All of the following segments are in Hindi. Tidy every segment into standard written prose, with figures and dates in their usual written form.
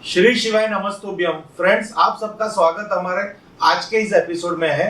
श्री शिवाय नमस्तुभ्यम। फ्रेंड्स, आप सबका स्वागत हमारे आज के इस एपिसोड में है।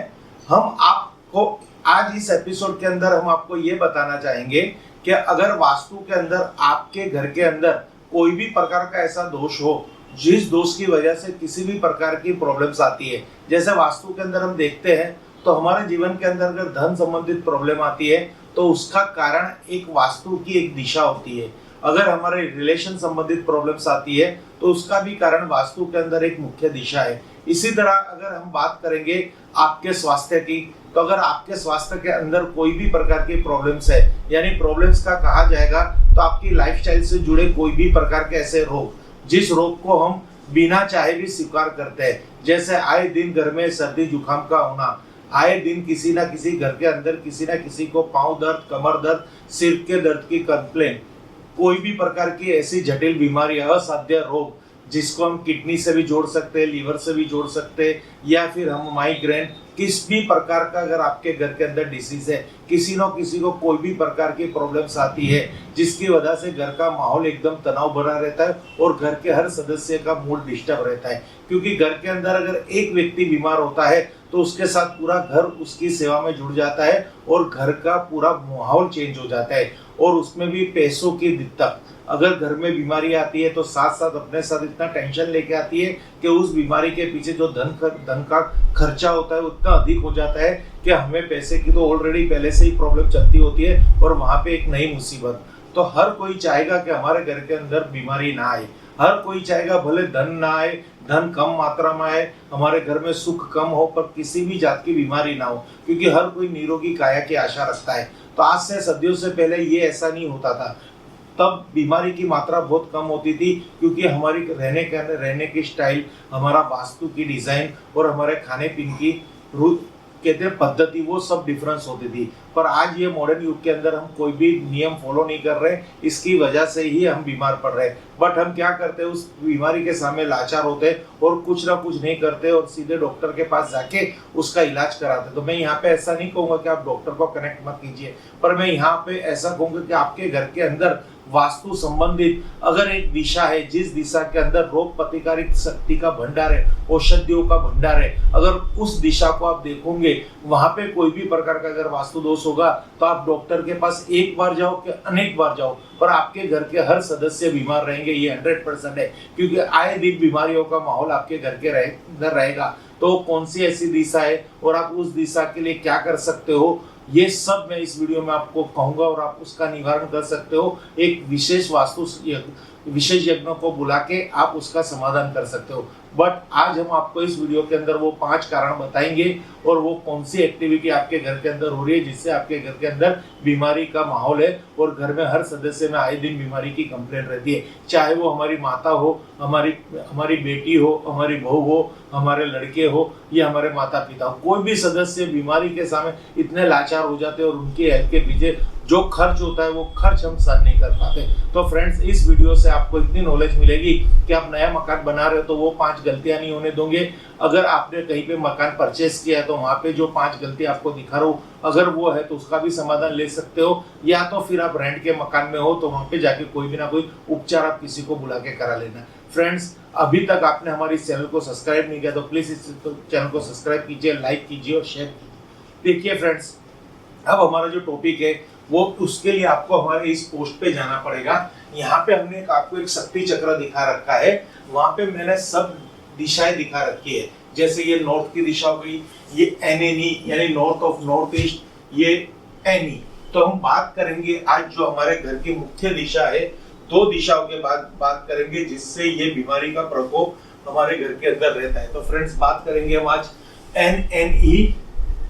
हम आपको आज इस एपिसोड के अंदर हम आपको ये बताना चाहेंगे कि अगर वास्तु के अंदर आपके घर के अंदर कोई भी प्रकार का ऐसा दोष हो जिस दोष की वजह से किसी भी प्रकार की प्रॉब्लम्स आती है, जैसे वास्तु के अंदर हम देखते हैं तो हमारे जीवन के अंदर अगर धन संबंधित प्रॉब्लम आती है तो उसका कारण एक वास्तु की एक दिशा होती है। अगर हमारे रिलेशन संबंधित प्रॉब्लम्स आती है तो उसका भी कारण वास्तु के अंदर एक मुख्य दिशा है। इसी तरह अगर हम बात करेंगे आपके स्वास्थ्य की, तो अगर आपके स्वास्थ्य के अंदर कोई भी प्रकार की प्रॉब्लम्स है, यानी प्रॉब्लम्स का कहा जाएगा तो आपकी लाइफस्टाइल से जुड़े कोई भी प्रकार के ऐसे रोग जिस रोग को हम बिना चाहे भी स्वीकार करते हैं, जैसे आए दिन घर में सर्दी जुकाम का होना, आए दिन किसी ना किसी घर के अंदर किसी ना किसी को पांव दर्द, कमर दर्द, सिर के दर्द की कंप्लेन, कोई भी प्रकार की ऐसी जटिल बीमारी, असाध्य रोग जिसको हम किडनी से भी जोड़ सकते हैं, लीवर से भी जोड़ सकते हैं, या फिर हम माइग्रेन, किस भी प्रकार का अगर आपके घर के अंदर डिसीज है, किसी न किसी को कोई भी प्रकार की प्रॉब्लम्स आती है जिसकी वजह से घर का माहौल एकदम तनाव भरा रहता है और घर के हर सदस्य का मूड डिस्टर्ब रहता है। क्योंकि घर के अंदर अगर एक व्यक्ति बीमार होता है तो उसके साथ पूरा घर उसकी सेवा में जुड़ जाता है और घर का पूरा माहौल चेंज हो जाता है। और उसमें भी पैसों की दिक्कत, अगर घर में बीमारी आती है तो साथ साथ अपने साथ इतना टेंशन लेके आती है कि उस बीमारी के पीछे जो धन का खर्चा होता है उतना अधिक हो जाता है कि हमें पैसे की तो ऑलरेडी पहले से ही प्रॉब्लम चलती होती है और वहां पे एक नई मुसीबत। तो हर कोई चाहेगा कि हमारे घर के अंदर बीमारी ना आए, हर कोई चाहेगा भले धन ना आए, धन कम मात्रा में आए, हमारे घर में सुख कम हो पर किसी भी जात की बीमारी ना हो, क्योंकि हर कोई निरोगी काया की आशा रखता है। तो आज से सदियों से पहले ये ऐसा नहीं होता था, तब बीमारी की मात्रा बहुत कम होती थी, क्योंकि हमारी रहने की स्टाइल, हमारा वास्तु की डिजाइन और हमारे खाने पीने की कहते हैं पद्धति, वो सब डिफरेंस होती थी। पर आज ये मॉडर्न युग के अंदर हम कोई भी नियम फॉलो नहीं कर रहे, इसकी वजह से ही हम बीमार पड़ रहे हैं। बट हम क्या करते हैं, उस बीमारी के सामने लाचार होते हैं और कुछ ना कुछ नहीं करते और सीधे डॉक्टर के पास जाके उसका इलाज कराते। तो मैं यहाँ पे ऐसा नहीं कहूंगा कि आप डॉक्टर को कनेक्ट मत कीजिए, पर मैं यहाँ पे ऐसा कहूंगा कि आपके घर के अंदर वास्तु संबंधित अगर एक दिशा है जिस दिशा के अंदर रोग प्रतिकारक शक्ति का भंडार है, औषधियों का भंडार है, अगर उस दिशा को आप देखोगे वहां पे कोई भी प्रकार का अगर वास्तु दोष होगा तो आप डॉक्टर के पास एक बार जाओ कि अनेक बार जाओ, पर आपके घर के हर सदस्य बीमार रहेंगे, ये 100% है। क्योंकि आए दिन बीमारियों का माहौल आपके घर के अंदर रहेगा। तो कौन सी ऐसी दिशा है और आप उस दिशा के लिए क्या कर सकते हो, ये सब मैं इस वीडियो में आपको कहूंगा और आप उसका निवारण कर सकते हो। एक विशेष विशेष यज्ञ को बुला के आप उसका समाधान कर सकते हो। बट आज हम आपको इस वीडियो के अंदर वो 5 कारण बताएंगे और वो कौन सी एक्टिविटी आपके घर के अंदर हो रही है जिससे आपके घर के अंदर बीमारी का माहौल है और घर में हर सदस्य में आए दिन बीमारी की कंप्लेंट रहती है, चाहे वो हमारी माता हो, हमारी बेटी हो, हमारी बहू हो, हमारे लड़के हो या हमारे माता पिता हो। कोई भी सदस्य बीमारी के सामने इतने लाचार हो जाते हैं और उनके हेल्थ के पीछे जो खर्च होता है वो खर्च हम सहन नहीं कर पाते। तो फ्रेंड्स, इस वीडियो से आपको इतनी नॉलेज मिलेगी कि आप नया मकान बना रहे हो तो वो 5 गलतियां नहीं होने दोगे। अगर आपने कहीं पे मकान परचेस किया है तो वहां पे जो 5 गलती आपको दिखा रहा हूं, अगर वो है तो उसका भी समाधान ले सकते हो, या तो फिर आप रेंट के मकान में हो तो वहां पे जाके कोई भी ना कोई उपचार आप किसी को बुला के करा लेना। फ्रेंड्स, अभी तक आपने हमारे इस चैनल को सब्सक्राइब नहीं किया तो प्लीज इस चैनल को सब्सक्राइब कीजिए, लाइक कीजिए और शेयर कीजिए। देखिए फ्रेंड्स, अब हमारा जो टॉपिक है वो उसके लिए आपको हमारे इस पोस्ट पे जाना पड़ेगा। यहाँ पे हमने आपको एक शक्ति चक्र दिखा रखा है, वहां पे मैंने सब दिशाएं दिखा रखी है। जैसे ये नॉर्थ की दिशा हो गई, ये एनएनी यानी नॉर्थ ऑफ नॉर्थ ईस्ट, ये एनी। तो हम बात करेंगे आज जो हमारे घर की मुख्य दिशा है, 2 दिशाओं के बाद बात करेंगे जिससे ये बीमारी का प्रकोप हमारे घर के अंदर रहता है। तो फ्रेंड्स, बात करेंगे हम आज NNE,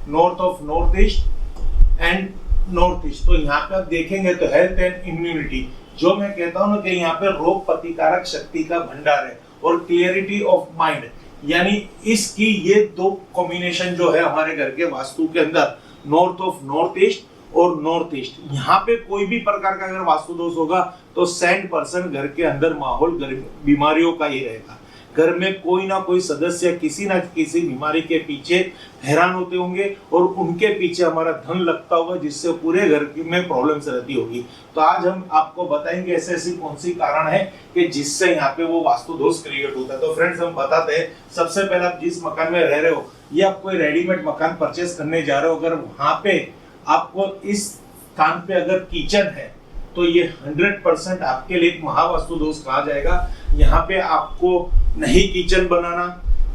north of north east and north east. तो यहाँ पे आप देखेंगे तो हेल्थ एंड इम्यूनिटी, जो मैं कहता हूँ ना कि यहाँ पे रोग प्रतिकारक शक्ति का भंडार है, और क्लियरिटी ऑफ माइंड, यानी इसकी ये 2 कॉम्बिनेशन जो है हमारे घर के वास्तु के अंदर, नॉर्थ ऑफ नॉर्थ ईस्ट और नॉर्थ ईस्ट, यहाँ पे कोई भी प्रकार का अगर वास्तु दोष होगा तो 100% घर के अंदर माहौल बीमारियों का ही रहेगा। घर में कोई ना कोई सदस्य किसी ना किसी बीमारी के पीछे हैरान होते होंगे और उनके पीछे हमारा धन लगता होगा, जिससे पूरे घर में प्रॉब्लम्स रहती होगी। तो आज हम आपको बताएंगे ऐसे ऐसी कौन सी कारण है कि जिससे यहाँ पे वो वास्तु दोष क्रिएट होता है। तो फ्रेंड्स हम बताते हैं, सबसे पहले आप जिस मकान में रह रहे हो या आप कोई रेडीमेड मकान परचेस करने जा रहे हो, अगर वहां पे आपको इस स्थान पे अगर किचन है तो ये 100% आपके लिए एक महावास्तु दोष कहा जाएगा। यहाँ पे आपको नहीं किचन बनाना,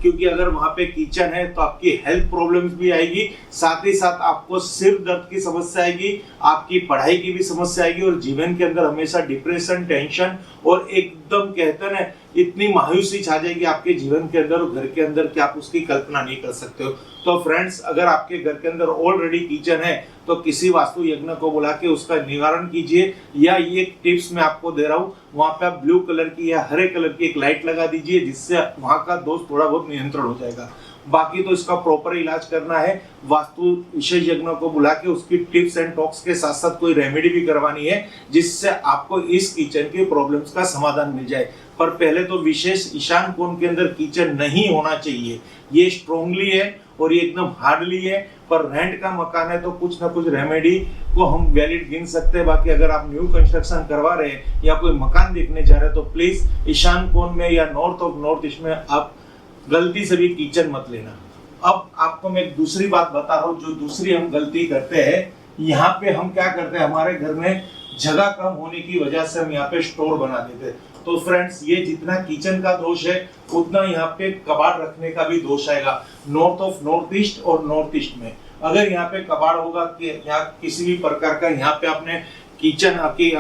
क्योंकि अगर वहां पे किचन है तो आपकी हेल्थ प्रॉब्लम्स भी आएगी, साथ ही साथ आपको सिर दर्द की समस्या आएगी, आपकी पढ़ाई की भी समस्या आएगी और जीवन के अंदर हमेशा डिप्रेशन, टेंशन और एकदम कहते हैं ना इतनी मायूसी छा जाएगी आपके जीवन के अंदर और घर के अंदर कि आप उसकी कल्पना नहीं कर सकते हो। तो फ्रेंड्स, अगर आपके घर के अंदर ऑलरेडी किचन है तो किसी वास्तु यज्ञ को बुला के उसका निवारण कीजिए, या ये टिप्स मैं आपको दे रहा हूँ, वहां पे आप ब्लू कलर की या हरे कलर की एक लाइट लगा दीजिए, जिससे वहां का दोष थोड़ा बहुत नियंत्रण हो जाएगा। बाकी तो इसका प्रॉपर इलाज करना है, वास्तु विशेष यज्ञ को बुला के उसकी टिप्स एंड टॉक्स के साथ साथ कोई रेमेडी भी करवानी है, जिससे आपको इस किचन की प्रॉब्लम्स का समाधान मिल जाए। पर पहले तो विशेष ईशान कोण के अंदर किचन नहीं होना चाहिए, ये स्ट्रॉन्गली है और ये एकदम हार्डली है। पर रेंट का मकान है तो कुछ ना कुछ रेमेडी को हम वैलिड गिन सकते हैं। बाकी अगर आप न्यू कंस्ट्रक्शन करवा रहे हैं या कोई मकान देखने जा रहे हैं तो प्लीज ईशान कोण में या नॉर्थ ऑफ नॉर्थ ईस्ट में आप गलती से भी किचन मत लेना। अब आपको मैं एक दूसरी बात बता रहा हूँ, जो दूसरी हम गलती करते हैं, यहाँ पे हम क्या करते हैं, हमारे घर में जगह कम होने की वजह से हम यहाँ पे स्टोर बना देते हैं। तो फ्रेंड्स, ये जितना किचन का दोष है उतना यहाँ पे कबाड़ रखने का भी दोष आएगा। नॉर्थ ऑफ नॉर्थ ईस्ट और नॉर्थ ईस्ट में अगर यहाँ पे कबाड़ होगा कि यहाँ किसी भी प्रकार का यहाँ पे आपने किचन की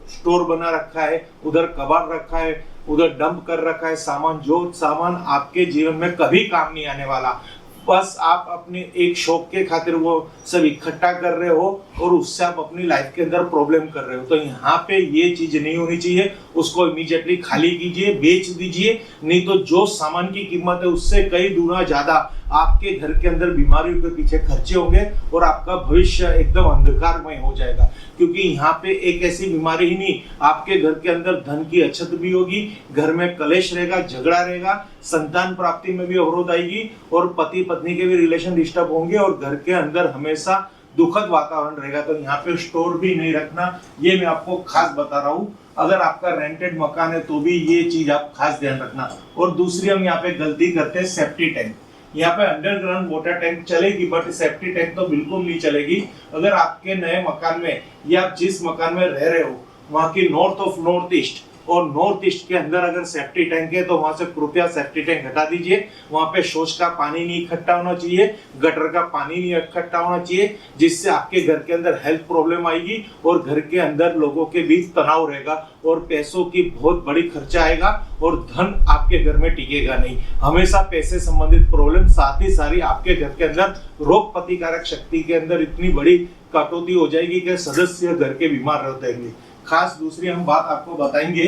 स्टोर बना रखा है, उधर कबाड़ रखा है, उधर डंप कर रखा है सामान, जो सामान आपके जीवन में कभी काम नहीं आने वाला, बस आप अपने एक शौक के खातिर वो सब इकट्ठा कर रहे हो और उससे आप अपनी लाइफ के अंदर प्रॉब्लम कर रहे हो। तो यहाँ पे ये चीज नहीं होनी चाहिए, उसको इमीडिएटली खाली कीजिए, बेच दीजिए, नहीं तो जो सामान की कीमत है उससे कई गुना ज्यादा आपके घर के अंदर बीमारियों के पीछे खर्चे होंगे और आपका भविष्य एकदम अंधकारमय हो जाएगा। क्योंकि यहाँ पे एक ऐसी बीमारी ही नहीं, आपके घर के अंदर धन की अछत भी होगी, घर में कलेश रहेगा, झगड़ा रहेगा, संतान प्राप्ति में भी अवरोध आएगी और पति पत्नी के भी रिलेशन डिस्टर्ब होंगे और घर के अंदर हमेशा दुखद वातावरण रहेगा। तो यहाँ पे स्टोर भी नहीं रखना, ये मैं आपको खास बता रहा हूँ। अगर आपका रेंटेड मकान है तो भी ये चीज आप खास ध्यान रखना। और दूसरी हम यहाँ पे गलती करते हैं, सेफ्टी टैंक। यहाँ पे अंडरग्राउंड वाटर टैंक चलेगी, बट सेफ्टी टैंक तो बिल्कुल नहीं चलेगी। अगर आपके नए मकान में या आप जिस मकान में रह रहे हो वहाँ की नॉर्थ ऑफ नॉर्थ ईस्ट और नॉर्थ ईस्ट के अंदर अगर सेफ्टी टैंक है तो वहां से कृपया सेफ्टी टैंक हटा दीजिए। वहां पे शौच का पानी नहीं इकट्ठा होना चाहिए, गटर का पानी नहीं इकट्ठा होना चाहिए, जिससे आपके घर के अंदर हेल्थ प्रॉब्लम आएगी और घर के अंदर लोगों के बीच तनाव रहेगा और पैसों की बहुत बड़ी खर्चा आएगा और धन आपके घर में टिकेगा नहीं। हमेशा पैसे संबंधित प्रॉब्लम, साथ ही सारी आपके घर के अंदर रोग प्रतिकारक शक्ति के अंदर इतनी बड़ी कटौती हो जाएगी कि सदस्य घर के बीमार रहते हैं। खास दूसरी हम बात आपको बताएंगे,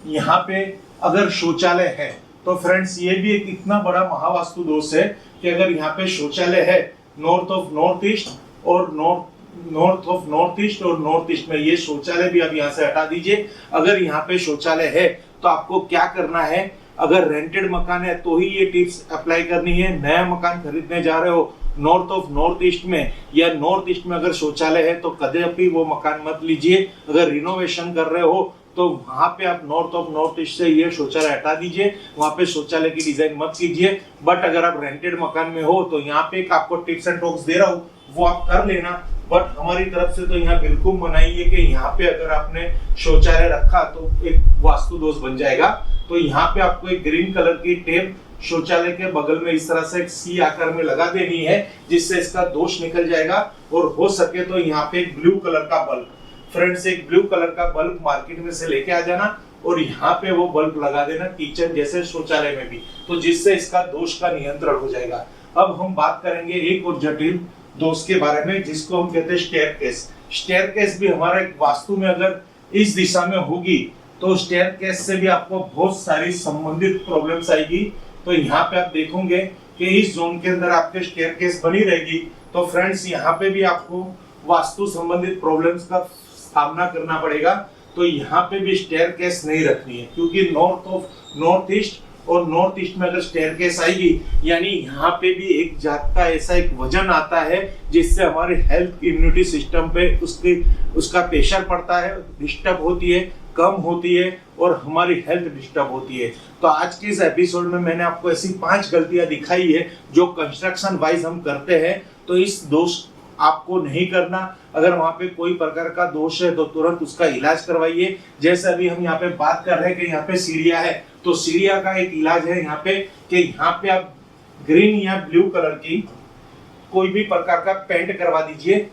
यहाँ पे अगर शौचालय है तो फ्रेंड्स ये भी एक इतना बड़ा महावास्तु दोष है कि अगर यहाँ पे शौचालय है नॉर्थ ऑफ नॉर्थ ईस्ट और नॉर्थ ऑफ नॉर्थ ईस्ट और नॉर्थ ईस्ट में, ये शौचालय भी आप यहाँ से हटा दीजिए। अगर यहाँ पे शौचालय है तो आपको क्या करना है, अगर रेंटेड मकान है तो ही ये टिप्स अप्लाई करनी है। नया मकान खरीदने जा रहे हो नॉर्थ ऑफ नॉर्थ ईस्ट में या नॉर्थ ईस्ट में अगर शौचालय है तो कदापि वो मकान मत लीजिए। अगर रिनोवेशन कर रहे हो तो वहां पे आप नॉर्थ ऑफ नॉर्थ ईस्ट से ये शौचालय हटा दीजिए, वहां पे शौचालय की डिजाइन मत कीजिए। बट अगर आप रेंटेड मकान में हो तो यहाँ पे एक आपको टिप्स एंड टॉक्स दे रहा हूँ, वो आप कर लेना। बट हमारी तरफ से तो यहाँ बिल्कुल मनाही है कि यहाँ पे अगर आपने शौचालय रखा तो एक वास्तु दोष बन जाएगा। तो यहाँ पे आपको एक ग्रीन कलर की टेप शौचालय के बगल में इस तरह से एक सी आकार में लगा देनी है, जिससे इसका दोष निकल जाएगा। और हो सके तो यहाँ पे एक ब्लू कलर का बल्ब, फ्रेंड्स एक ब्लू कलर का बल्ब मार्केट में से लेके आ जाना और यहाँ पे वो बल्ब लगा देना किचन जैसे शौचालय में भी, तो जिससे इसका दोष का नियंत्रण हो जाएगा। अब हम बात करेंगे एक और जटिल दोष के बारे में, जिसको हम कहते हैं स्टेयरकेस। स्टेयरकेस भी हमारा एक वास्तु में अगर इस दिशा में होगी तो स्टेयरकेस से भी आपको बहुत सारी संबंधित प्रॉब्लम्स आएगी। तो यहाँ पे आप देखोगे कि इस जोन के अंदर आपके स्टेयरकेस बनी रहेगी। तो फ्रेंड्स यहाँ पे भी आपको वास्तु संबंधित प्रॉब्लम्स का सामना करना पड़ेगा। तो यहाँ पे भी स्टेयरकेस नहीं रखनी है, क्योंकि नॉर्थ ऑफ नॉर्थ ईस्ट और नॉर्थ ईस्ट में अगर स्टेयरकेस आएगी यानी यहाँ पे भी एक जात का ऐसा एक वजन आता है जिससे हमारे हेल्थ इम्यूनिटी सिस्टम पे उसका प्रेशर पड़ता है, डिस्टर्ब होती है, कम होती है और हमारी हेल्थ डिस्टर्ब होती है। तो आज के इस एपिसोड में मैंने आपको ऐसी 5 गलतियां दिखाई है जो कंस्ट्रक्शन वाइज हम करते हैं, तो इस दोष आपको नहीं करना। अगर वहां पे कोई प्रकार का दोष है तो तुरंत उसका इलाज करवाइए। जैसे अभी हम यहाँ पे बात कर रहे हैं कि यहाँ पे सीढ़िया है, तो सीढ़िया का एक इलाज है यहाँ पे कि यहाँ पे आप ग्रीन या ब्लू कलर की कोई भी प्रकार का पेंट करवा दीजिए,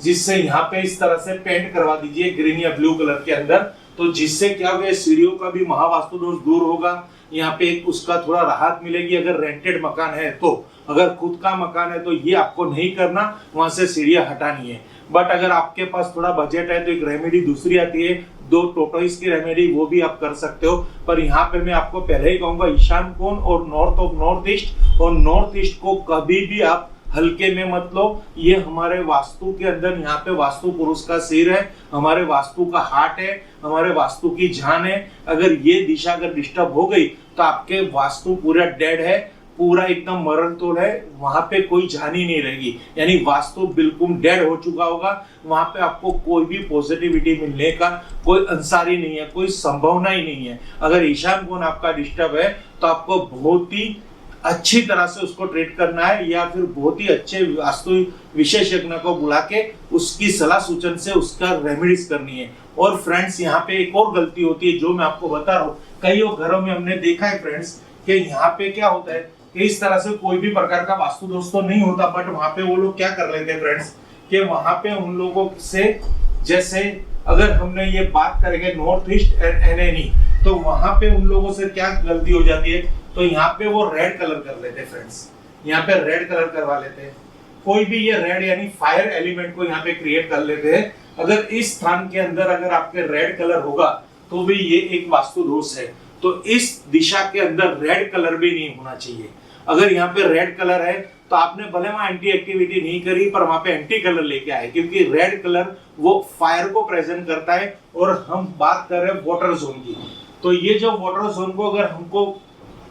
जिससे यहाँ पे इस तरह से पेंट करवा दीजिए ग्रीन या ब्लू कलर के अंदर, तो जिससे क्या होगा, सीढ़ियों का भी महावास्तु दोष दूर होगा। यहाँ पे उसका थोड़ा राहत मिलेगी। अगर रेंटेड मकान है तो, अगर खुद का मकान है तो ये आपको नहीं करना, वहां से सीढ़ियां हटानी है। बट अगर आपके पास थोड़ा बजट है तो एक रेमेडी दूसरी आती है, 2 टोटोइस की रेमेडी, वो भी आप कर सकते हो। पर यहाँ पे मैं आपको पहले ही कहूंगा, ईशान कोण और नॉर्थ ऑफ नॉर्थ ईस्ट, और नॉर्थ ईस्ट को कभी भी आप हल्के में मत लो। ये हमारे वास्तु के अंदर, यहाँ पे वास्तु पुरुष का सिर है, हमारे वास्तु का हार्ट है, हमारे वास्तु की जान है। अगर ये दिशा अगर डिस्टर्ब हो गई तो आपके वास्तु पूरा डेड है, पूरा एकदम मरण तोल है, वहां पे कोई जान ही नहीं रहेगी, यानी वास्तु बिल्कुल डेड हो चुका होगा। वहां पे आपको कोई भी पॉजिटिविटी मिलने का कोई अंसार ही नहीं है, कोई संभावना ही नहीं है। अगर ईशान कोण आपका डिस्टर्ब है तो आपको बहुत ही अच्छी तरह से उसको ट्रीट करना है, या फिर बहुत ही अच्छे वास्तु विशेषज्ञ को बुला के उसकी सलाह सूचन से उसका रेमेडीज करनी है। और फ्रेंड्स, यहाँ पे एक और गलती होती है जो मैं आपको बता रहा हूँ। कई घरों में हमने देखा है फ्रेंड्स कि यहाँ पे क्या होता है कि इस तरह से कोई भी प्रकार का वास्तु दोष तो नहीं होता, बट वहां पे वो लोग क्या कर लेते हैं फ्रेंड्स कि वहां पे उन लोगों से, जैसे अगर हमने ये बात करेंगे नॉर्थ ईस्ट एंड एनी, तो वहां पे उन लोगों से क्या गलती हो जाती है, तो यहाँ पे वो रेड कलर कर लेते हैं फ्रेंड्स, यहाँ पे रेड कलर करवा लेते हैं। कोई भी ये रेड यानी फायर एलिमेंट को यहाँ पे क्रिएट कर लेते हैं। अगर इस स्थान के अंदर अगर आपके रेड कलर होगा तो भी ये एक वास्तु दोष है। तो इस दिशा के अंदर रेड कलर भी नहीं होना चाहिए। अगर यहाँ पे रेड कलर है तो आपने भले वहां एंटी एक्टिविटी नहीं करी, पर वहां पे एंटी कलर लेके आए, क्योंकि रेड कलर वो फायर को प्रेजेंट करता है। और हम बात कर रहे हैं वाटर जोन की, तो ये जो वाटर जोन को अगर हमको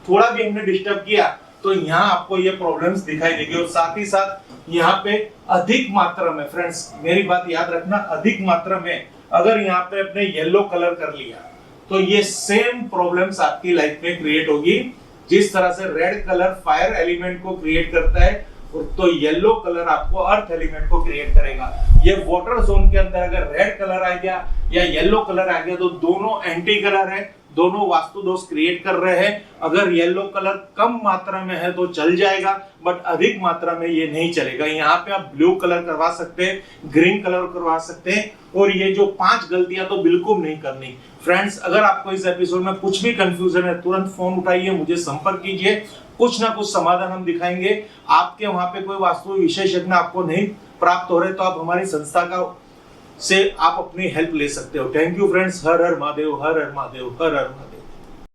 थोड़ा भी हमने डिस्टर्ब किया तो यहाँ आपको ये प्रॉब्लम्स दिखाई देगी। और साथ ही साथ यहाँ पे अधिक मात्रा में, फ्रेंड्स मेरी बात याद रखना, अधिक मात्रा में अगर यहाँ पे अपने येलो कलर कर लिया तो ये सेम प्रॉब्लम्स आपकी लाइफ में क्रिएट होगी। जिस तरह से रेड कलर फायर एलिमेंट को क्रिएट करता है, तो येलो कलर आपको अर्थ एलिमेंट को क्रिएट करेगा। ये वाटर जोन के अंदर अगर रेड कलर आ गया या येलो कलर आ गया तो दोनों एंटी कलर है, दोनों वास्तु दोष क्रिएट कर रहे हैं। अगर येलो कलर कम मात्रा में है तो चल जाएगा, बट अधिक मात्रा में ये नहीं चलेगा। यहाँ पे आप ब्लू कलर करवा सकते हैं, ग्रीन कलर करवा सकते हैं, और ये जो 5 गलतियां तो बिल्कुल नहीं करनी। फ्रेंड्स, अगर आपको इस एपिसोड में कुछ भी कंफ्यूजन है, तुरंत फोन उठाइए, मुझे संपर्क कीजिए, कुछ ना कुछ समाधान हम दिखाएंगे। आपके वहां पे कोई वास्तु विशेषज्ञ आपको नहीं प्राप्त हो रहे तो आप हमारी संस्था का से आप अपनी हेल्प ले सकते हो। Thank you friends. Her her Mahadev, her her Mahadev, her her Mahadev.